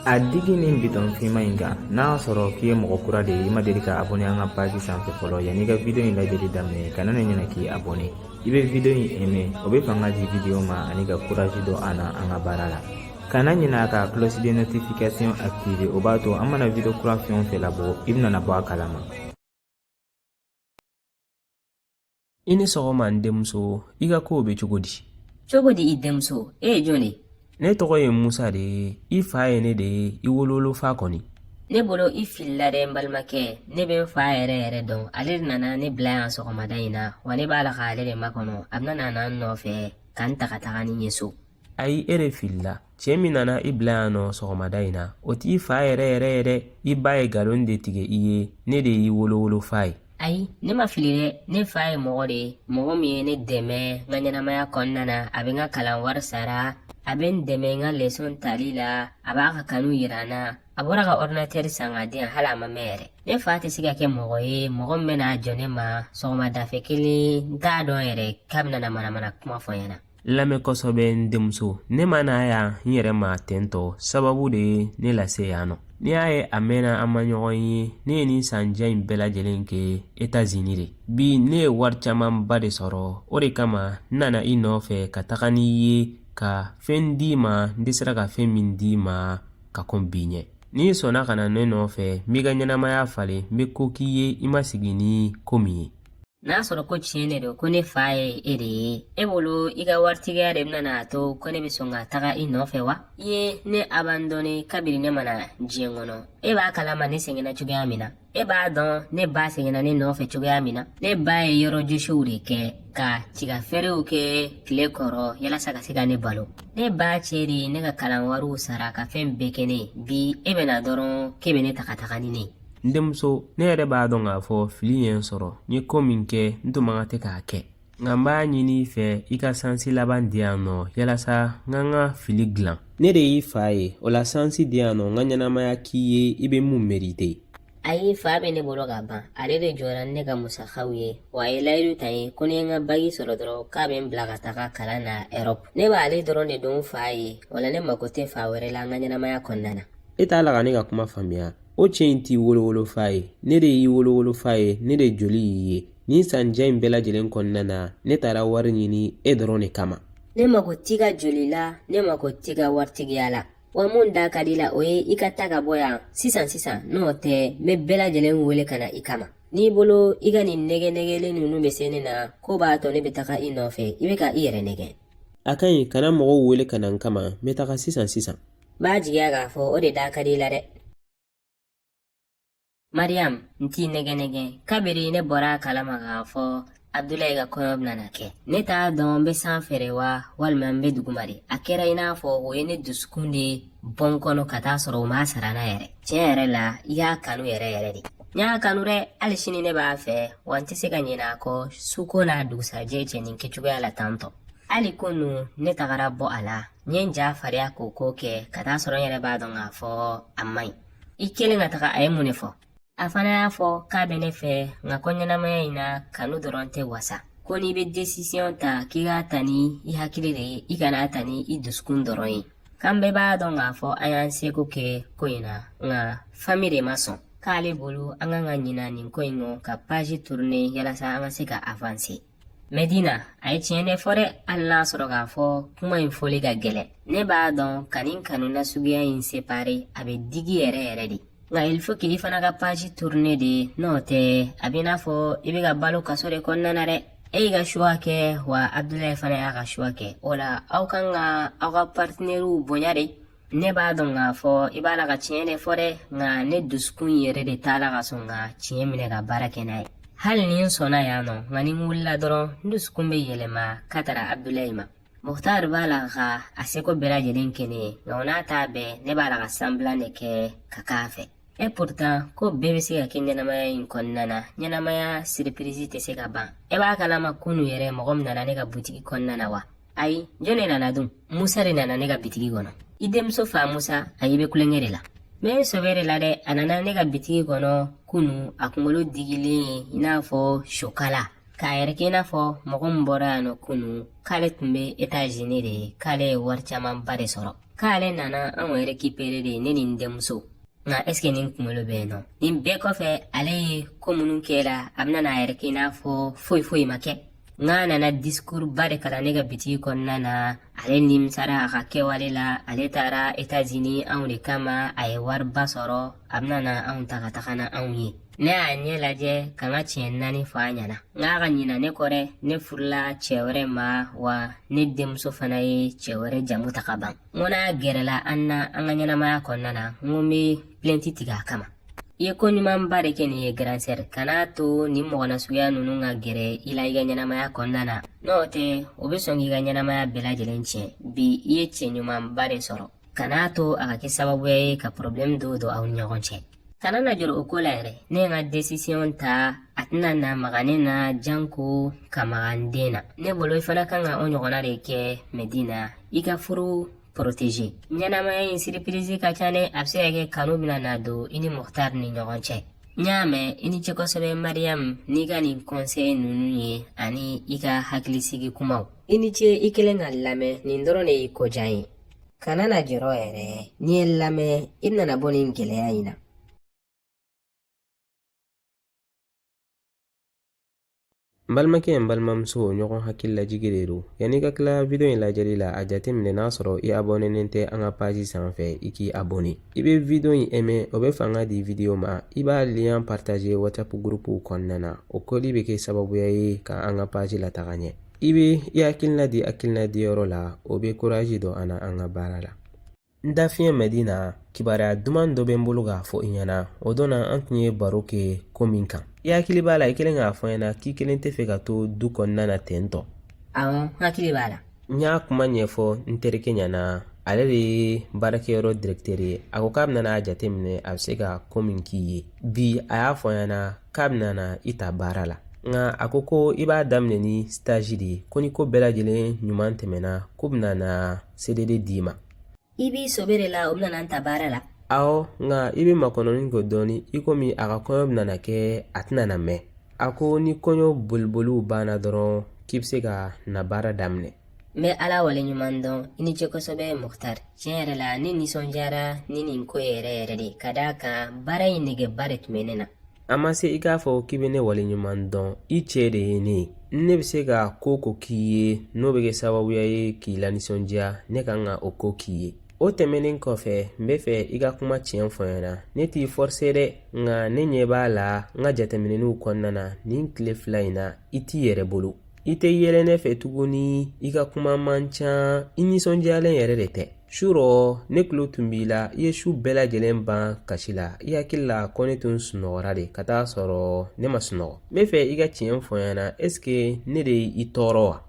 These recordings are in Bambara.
A digi nin biton fima in kan n'a sɔrɔ k'i ye mɔgɔ kura de ye i ma deli ka abonné an ka page sanfɛ fɔlɔ yanni ka video in lajɛli daminɛ kana na ɲinɛ k'i abonné i bɛ video in aimer o bɛ fanga di video ma ani ka courage don an na an ka baara la kana ɲinɛ ka cloche de notification activer o b'a to an mana video kura fɛn o fɛn labɔ i bɛna bɔ a kalama. I ni sɔgɔma n denmuso i ka kow bɛ cogo di? Cogo di i denmuso e ye jɔn? Ne tɔgɔ ye Musa de ye i fa ye ne de ye i wololofa kɔni. Ne bolo i filila dɛ n balimakɛ ne bɛ n fa yɛrɛ dɔn ale de nana ne bila yan sɔgɔmada in na wa ne b'a la k'ale de makɔnɔ a bɛna na n nɔfɛ ka n ta ka taga ni ye so. Ayi e de filila cɛ min nana i bila yan nɔ sɔgɔmada in na o t'i fa yɛrɛ dɛ i ba ye nkalon de tigɛ i ye ne de y'i wolowolofa ye. Ayi ne ma fili dɛ ne fa ye mɔgɔ de ye mɔgɔ min ye ne dɛmɛ n ka ɲɛnamaya kɔnɔna na a bɛ n ka kalan wari sara a bɛ n dɛmɛ n ka leçon tali la a b'a ka kanu yira n na a bɔra ka ordinateur san ka di yan hali a ma mɛn yɛrɛ. Ne fa tɛ se ka kɛ mɔgɔ ye mɔgɔ min bɛna jɔ ne ma sɔgɔmadafɛ kelen n t'a dɔn yɛrɛ k'a bɛna na manamana kuma fɔ n ɲɛna. Lamɛn kosɛbɛ n denmuso ne ma na yan n yɛrɛ ma tentɔ sababu de ye ne lase yan nɔ. Ni y'a ye a mɛnna an ma ɲɔgɔn ye ne ye nin sanjɛ in bɛɛ lajɛlen kɛ États-Unis de. Bi ne ye wari camanba de sɔrɔ o de kama n nana i nɔfɛ ka taga n'i ye ka fɛn d'i ma n tɛ sera ka fɛn min d'i ma ka kɔn bi ɲɛ. N'i sɔnna ka na ne nɔfɛ n b'i ka ɲɛnamaya falen n bɛ ko k'i ye i ma sigi ni ko min ye. N'a sɔrɔ ko tiɲɛ de don ko ne fa ye e de ye e bolo i ka waritigiya de bɛna n'a to ko ne bɛ sɔn ka taga i nɔfɛ wa? I ye ne abandonné kabiri ne mana diɲɛ kɔnɔ e b'a kalama ne sɛgɛnna cogoya min na e b'a dɔn ne ba sɛgɛnna ne nɔfɛ cogoya min na ne ba ye yɔrɔjɔsiw de kɛ ka tigafɛɛrɛw kɛ tile kɔrɔ yalasa ka se ka ne balo ne ba cɛ de ne ka kalan wariw sara ka fɛn bɛɛ kɛ ne bi e bɛna dɔrɔn k'e bɛ ne ta ka taga ni ne. N denmuso ne yɛrɛ b'a dɔn k'a fɔ fili ye n sɔrɔ n ye ko min kɛ n tun man ka tɛ k'a kɛ nka n b'a ɲini i fɛ i ka sansi laban di yan nɔ yalasa n ka n ka fili dilan. Ne de y'i fa ye o la sansi di yan nɔ n ka ɲɛnamaya k'i ye i bɛ mun mérité. Ayi fa bɛ ne bolo ka ban ale de jɔra ne ka musakaw ye wa a ye layidu ta ye ko ni n ka bagi sɔrɔ dɔrɔn k'a bɛ n bila ka taga kalan na Europe. Ne b'ale dɔrɔn de dɔn fa ye wala ne mako tɛ fa wɛrɛ la n ka ɲɛnamaya kɔnɔna na. E t'a la ka ne ka kuma faamuya o cɛ in t'i wolowolofa ye ne de y'i wolowolofa ye ne de joli y'i ye nin sanjɛ in bɛɛ lajɛlen kɔnɔna na ne taara wari ɲini e dɔrɔn de kama. Ne mako t'i ka joli la ne mako t'i ka waritigiya la wa mun da ka di la o ye i ka ta ka bɔ yan sisan n'o tɛ n bɛ bɛɛ lajɛlen wele ka na i kama. N'i bolo i ka nin nɛgɛnɛgɛlen ninnu bɛ se ne na ko b'a to ne bɛ taga i nɔfɛ i bɛ ka i yɛrɛ nɛgɛn. A ka ɲi kana mɔgɔw wele ka na n kama n bɛ taga sisan. B'a jigiya k'a fɔ o de da ka di la dɛ. Mariam n t'i nɛgɛnɛgɛn kabiri ne bɔra a kalama k'a fɔ Abdulayi ka kɔɲɔ bɛna kɛ ne t'a dɔn n bɛ sanfɛ de wa walima n bɛ duguma de a kɛra i n'a fɔ o ye ne dusukun de bɔ n kɔnɔ ka taa sɔrɔ o m'a sara n'a yɛrɛ tiɲɛ yɛrɛ la i y'a kanu yɛrɛ de. N y'a kanu dɛ hali sini ne b'a fɛ wa n tɛ se ka ɲinɛ a kɔ suko n'a dugusajɛ cɛ nin kɛcogoya la tantɔ. Hali kunu ne tagara bɔ a la n ye n ja fariya k'o ko kɛ ka taa sɔrɔ n yɛrɛ b'a dɔn k'a fɔ a man ɲi. I kelen ka taga a ye mun de fɔ? A fana y'a fɔ k'a bɛ ne fɛ nka ko ɲɛnamaya in na kanu dɔrɔn tɛ wasa ko n'i bɛ décision ta k'i k'a ta ni i hakili de ye i kana ta ni i dusukun dɔrɔn ye. K'an bɛɛ b'a dɔn k'a fɔ an y'an seko kɛ ko in na nka famille de ma sɔn k'ale bolo an kan ka ɲina nin ko in kɔ ka page tourner yalasa an ka se ka avancer. Medina a ye tiɲɛ de fɔ dɛ hali n'a sɔrɔ k'a fɔ kuma in fɔli ka gɛlɛn ne b'a dɔn ka nin kanu nasuguya in séparer a bɛ digi yɛrɛ de. Nka il faut que i fana ka page tourner de n'o tɛ a bɛ n'a fɔ i bɛ ka balo kaso de kɔnɔna na dɛ. E y'i ka choix kɛ wa Abdulayi fana y'a ka choix kɛ o la aw kan ka aw ka partenaires bonya de. Ne b'a dɔn k'a fɔ i b'a la ka tiɲɛ de fɔ dɛ nka ne dusukun yɛrɛ de t'a la ka sɔn ka tiɲɛ minɛ ka baara kɛ n'a ye. Hali ni n sɔnna yan nɔ nka ni n wulila dɔrɔn n dusukun bɛ yɛlɛma k'a taara Abdulayi ma. Mukhtar b'a la ka a seko bɛɛ lajɛlen kɛ ne ye nka o n'a ta bɛɛ ne b'a la ka semblant de kɛ ka k'a fɛ. Et pourtant ko bɛɛ bɛ se ka kɛ ɲɛnamaya in kɔnɔna na ɲɛnamaya surprise tɛ se ka ban e b'a kalama kunu yɛrɛ mɔgɔ min nana ne ka butigi kɔnɔna na wa ayi jɔn de nana dun Musa de nana ne ka butigi kɔnɔ i denmuso fa Musa ayi bɛ kulonkɛ de la mais sɛbɛ de la dɛ a nana ne ka butigi kɔnɔ kunu a kunkolo digilen i n'a fɔ sokala k'a yɛrɛ kɛ i n'a fɔ mɔgɔ min bɔra yan nɔ kunu k'ale tun bɛ États-Unis de k'ale ye wari camanba de sɔrɔ k'ale nana anw récupéré de ne ni n denmuso. Nka est ce que nin kunkolo bɛ yen nɔ? Nin bɛɛ kɔfɛ ale ye ko minnu kɛla a bɛna n'a yɛrɛ kɛ i n'a fɔ foyi foyi ma kɛ. Nka nana discours ba de kalan ne ka bitigi kɔnɔna na, ale nimisara a ka kɛwale la, ale taara États-Unis anw de kama, a ye wariba sɔrɔ, a bɛna na anw ta ka taga na anw ye. Ne y'a ɲɛ lajɛ ka n ka tiɲɛ 4 fɔ a ɲɛna. N k'a ka ɲina ne kɔ dɛ, ne furula cɛ wɛrɛ ma, wa ne denmuso fana ye cɛ wɛrɛ jamu ta ka ban. N ko n'a gɛrɛla an na an ka ɲɛnamaya kɔnɔna na, n ko n bɛ plainte tigɛ a kama. I ye ko ɲumanba de kɛ nin ye grand sœur, kan'a to nin mɔgɔ nasuguya ninnu ka gɛrɛ i la i ka ɲɛnamaya kɔnɔna na. N'o tɛ o bɛ sɔn k'i ka ɲɛnamaya bɛɛ lajɛlen tiɲɛ. Bi i ye cɛ ɲumanba de sɔrɔ. Kan'a to a ka kɛ sababuya ye ka problème dɔw don aw ni ɲɔgɔn cɛ. Kana na jɔrɔ o ko la yɛrɛ, ne ye n ka décision ta, a tɛna na maga ne na janko ka maga n den na. Ne bolo i fana kan ka o ɲɔgɔnna de kɛ Medina, i ka furu protéger. Ɲɛnamaya in surprise ka ca dɛ, a bɛ se ka kɛ kanu bɛna na don i ni Mukhtar ni ɲɔgɔn cɛ. N y'a mɛn i ni ce kosɛbɛ Mariam n'i ka nin conseil ninnu ye ani i ka hakilisigi kumaw. I ni ce i kelen ka lamɛn, nin dɔrɔn de y'i ko diya ye. Kana na jɔrɔ yɛrɛ, n'i ye lamɛn i bɛna bɔ nin gɛlɛya in na. N balimakɛ n balimamuso ɲɔgɔn hakililajigi de don. Yanni ka tila video in lajɛli la, a jateminɛ n'a sɔrɔ i abonnenen tɛ an ka page sanfɛ, i k'i abonné. I bɛ video in aimé, o bɛ fanga di video ma. I b'a lien partager WhatsApp groupe kɔnɔna na. O kɔli bɛ kɛ sababuya ye ka an ka page lataga ɲɛ. I bɛ i hakilina di yɔrɔ la, o bɛ courage don an ka baara la. N dafiɲɛ Medina, kibaruya duman dɔ bɛ n bolo k'a fɔ i ɲɛna. O don na an tun ye baro kɛ ko min kan. I hakili b'a la i kelen k'a fɔ ɲɛna k'i kelen tɛ fɛ ka to du kɔnɔna na ten tɔ. Awɔ, hakili b'a la. N y'a kuma ɲɛfɔ n terikɛ ɲɛna, ale de ye baarakɛyɔrɔ directeur ye. A ko k'a bɛna n'a jateminɛ a bɛ se ka ko min k'i ye. Bi a y'a fɔ ɲɛna k'a bɛna na i ta baara la. Nka a ko i b'a daminɛ ni stage de ye, ko ni ko bɛɛ lajɛlen ɲuman tɛmɛna ko bɛna na CDD d'i ma. I b'i sobe de la o bɛna na n ta baara la. Awɔ, nka i bɛ makɔnɔni ko dɔɔni i komi a ka kɔɲɔ bɛna na kɛ a tɛna na mɛn. A ko ni kɔɲɔ boliboliw banna dɔrɔn k'i bɛ se ka na baara daminɛ. N bɛ ala waleɲuman dɔn i ni ce kosɛbɛ Mukhtar. Tiɲɛ yɛrɛ la ne nisɔndiyara ni nin ko yɛrɛ yɛrɛ de, ka d'a kan baara in negeba de tun bɛ ne na. A ma se i k'a fɔ k'i bɛ ne waleɲuman dɔn, i cɛ de ye ne ye. Ne bɛ se ka ko k'i ye n'o bɛ kɛ sababuya ye k'i lanisɔndiya, ne kan ka o ko k'i ye. O tɛmɛnen kɔfɛ n bɛ fɛ i ka kuma tiɲɛ fɔ n ɲɛna. Ne t'i forcer dɛ, nka ne ɲɛ b'a la n ka jateminɛw kɔnɔna na nin tile 2 in na i t'i yɛrɛ bolo. I tɛ yɛlɛ ne fɛ tuguni, i ka kuma man ca, i nisɔndiyalen yɛrɛ de tɛ. Su rɔ ne tulo tun b'i la, i ye su bɛɛ lajɛlen ban kasi la. I hakili la ko ne tun sunɔgɔra de, ka taa sɔrɔ ne ma sunɔgɔ. N bɛ fɛ i ka tiɲɛ fɔ n ɲɛna, est ce que ne de y'i tɔɔrɔ wa?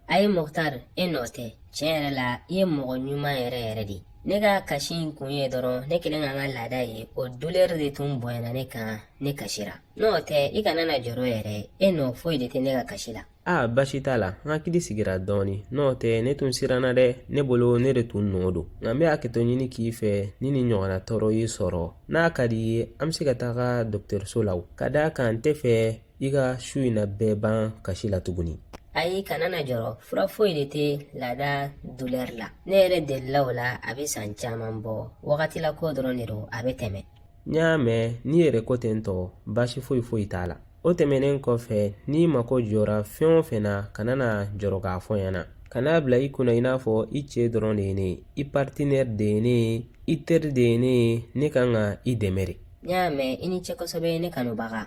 Ayi Mukhtar, e nɔ tɛ. Tiɲɛ yɛrɛ la i ye mɔgɔ ɲuman yɛrɛ yɛrɛ de. Ne ka kasi in kun ye dɔrɔn ne kelen ka n ka laada ye, o douleur de tun bonyana ne kan, ne kasira. N'o tɛ i kana na jɔrɔ yɛrɛ, e nɔ foyi de tɛ ne ka kasi la. Basi t'a la, n hakili sigira dɔɔni. N'o tɛ ne tun siranna dɛ, ne bolo ne de tun nɔ don. Nka n bɛ hakɛto ɲini k'i fɛ ni nin ɲɔgɔnna tɔɔrɔ y'i sɔrɔ. N'a ka di ye an bɛ se ka taga dɔgɔtɔrɔso la, ka d'a kan n tɛ fɛ i ka su in na bɛɛ ban kasi la tuguni. Ayi kana na jɔrɔ, fura foyi de tɛ laada douleur la. Ne yɛrɛ delila o la a bɛ san caman bɔ, wagati la ko dɔrɔn de don a bɛ tɛmɛ. N y'a mɛn n'i yɛrɛ ko ten tɔ basi foyi t'a la. O tɛmɛnen kɔfɛ n'i mako jɔra fɛn o fɛn na kana na jɔrɔ k'a fɔ ɲɛna. Kana bila i kunna i n'a fɔ i cɛ dɔrɔn de ye ne ye, i partenaire de ye ne ye, i teri de ye ne ye, ne kan ka i dɛmɛ de. N y'a mɛn i ni ce kosɛbɛ ne kanubaga.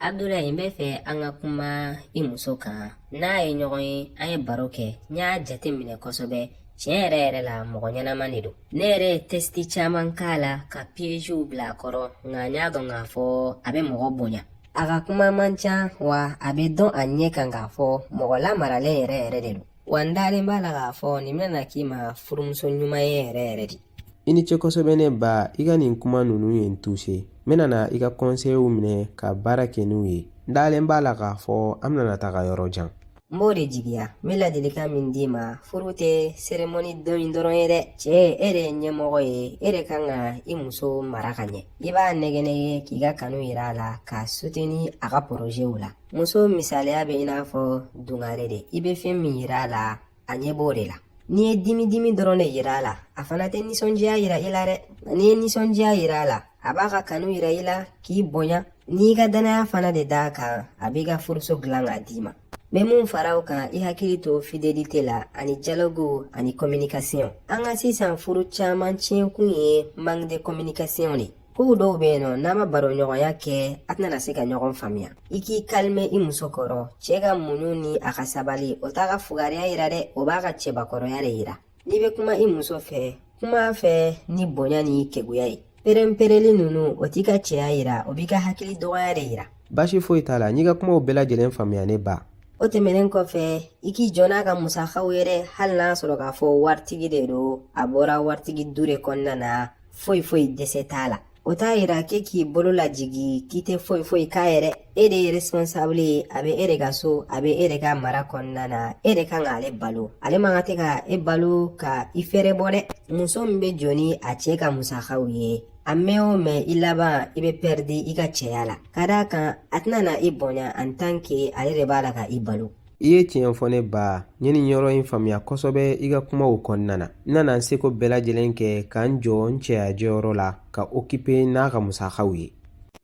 Abdoulaye, n bɛ fɛ an ka kuma i muso kan. N'a ye ɲɔgɔn ye an ye baro kɛ, n y'a jate minɛ kosɛbɛ. Tiɲɛ yɛrɛ la mɔgɔ ɲɛnaman de don. Ne yɛrɛ ye testi caman k'a la ka piégew bila a kɔrɔ, nka n y'a dɔn k'a fɔ a bɛ mɔgɔ bonya. A ka kuma man ca wa a bɛ dɔn a ɲɛ kan k'a fɔ mɔgɔ lamaralen yɛrɛ de don. Wa n dalen b'a la k'a fɔ nin bɛna k'i ma furumuso ɲuman ye yɛrɛ de. I ni ce kosɛbɛ ne ba, i ka nin kuma ninnu ye n touché. N bɛna i ka conseilw minɛ ka baara kɛ n'u ye. N dalen b'a la k'a fɔ an bɛna taga yɔrɔ jan. N b'o de jigiya, n bɛ ladilikan min d'i ma, furu tɛ cérémonie dɔn in dɔrɔn ye dɛ. Cɛ e de ye ɲɛmɔgɔ ye, e de kan ka i muso mara ka ɲɛ. I b'a nɛgɛnɛgɛ k'i ka kanu yira a la ka soutenir a ka projets la. Muso misaliya bɛ i n'a fɔ dungare de, i bɛ fɛn min yira a la a ɲɛ b'o de la. n'i ye dimi dɔrɔn de yira a la a fana tɛ nisɔndiya yira i la dɛ. N'i ye nisɔndiya yira a la a b'a ka kanu yira i la k'i bonya. N'i ka danaya fana de d'a kan a b'i ka furuso dilan k'a d'i ma. Bɛ mun fara o kan i hakili to fidelité la ani dialogue ani communication. An ka sisan furu caman tiɲɛkun ye manque de communication de. Kow dɔw bɛ yen nɔ n'a ma baro ɲɔgɔnya kɛ a tɛna se ka ɲɔgɔn faamuya. I k'i kalme i muso kɔrɔ, cɛ ka muɲu ni a ka sabali o t'a ka fugariya yira dɛ, o b'a ka cɛbakɔrɔya de yira. N'i bɛ kuma i muso fɛ, kuma a fɛ ni bonya ni keguya ye. Perenpereli ninnu o t'i ka cɛya yira, o b'i ka hakili dɔgɔya de yira. Baasi foyi t'a la, n'i ka kumaw bɛɛ lajɛlen faamuya ne ba. O tɛmɛnen kɔfɛ i k'i jɔ n'a ka musakaw yɛrɛ hali n'a sɔrɔ k'a fɔ waritigi de don a bɔra waritigi du de kɔnɔna na foyi dɛsɛ t'a la. O t'a yira k'i bolo lajigi k'i tɛ foyi k'a yɛrɛ. E de ye responsable ye, a bɛ e de ka so, a bɛ e de ka mara kɔnɔna na, e de kan k'ale balo. Ale man ka tɛ ka e balo ka i fɛrɛ bɔ dɛ. Muso min bɛ jɔ ni a cɛ ka musakaw ye a mɛn o mɛn i laban i bɛ pɛridi i ka cɛya la. Ka d'a kan a tɛna na i bonya en tant que ale de b'a la ka i balo. I ye tiɲɛ fɔ ne ba, n ye nin yɔrɔ in faamuya kosɛbɛ i ka kumaw kɔnɔna na. N nana n seko bɛɛ lajɛlen kɛ k'an jɔ n cɛya jɔyɔrɔ la ka occuper n'a ka musakaw ye.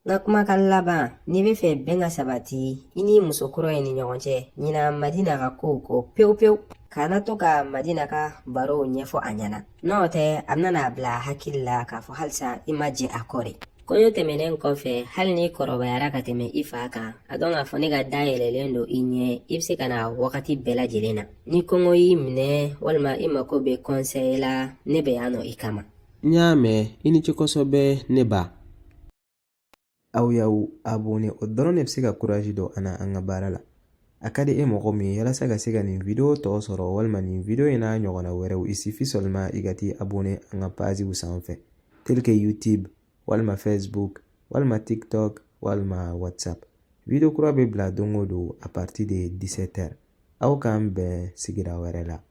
N ka kumakan laban, n'i bɛ fɛ bɛn ka sabati i ni musokɔrɔ ye ni ɲɔgɔn cɛ, ɲina Madina ka kow kɔ pewu. Kana to ka Madina ka barow ɲɛfɔ a ɲɛna. N'o tɛ a bɛna bila hakili la k'a fɔ halisa i ma jɛ a kɔ de. Kɔɲɔ tɛmɛnen kɔfɛ hali n'i kɔrɔbayara ka tɛmɛ i fa kan a dɔn k'a fɔ ne ka da yɛlɛlen don i ɲɛ i bɛ se ka na wagati bɛɛ lajɛlen na. Ni kɔngɔ y'i minɛ walima i mako bɛ conseil la ne bɛ yan nɔ i kama. N y'a mɛn, i ni ce kosɛbɛ ne ba. Aw y'aw abonné o dɔrɔn de bɛ se ka courage don an ka baara la. A ka di e mɔgɔ min ye walasa ka se ka nin video tɔ sɔrɔ walima nin video in n'a ɲɔgɔnna wɛrɛw il suffit seulement i ka t'i abonné an ka pagew sanfɛ tel que YouTube walima Facebook walima TikTok walima WhatsApp. Video kura bɛ bila don o don à partir de 17h. Aw k'an bɛn sigira wɛrɛ la.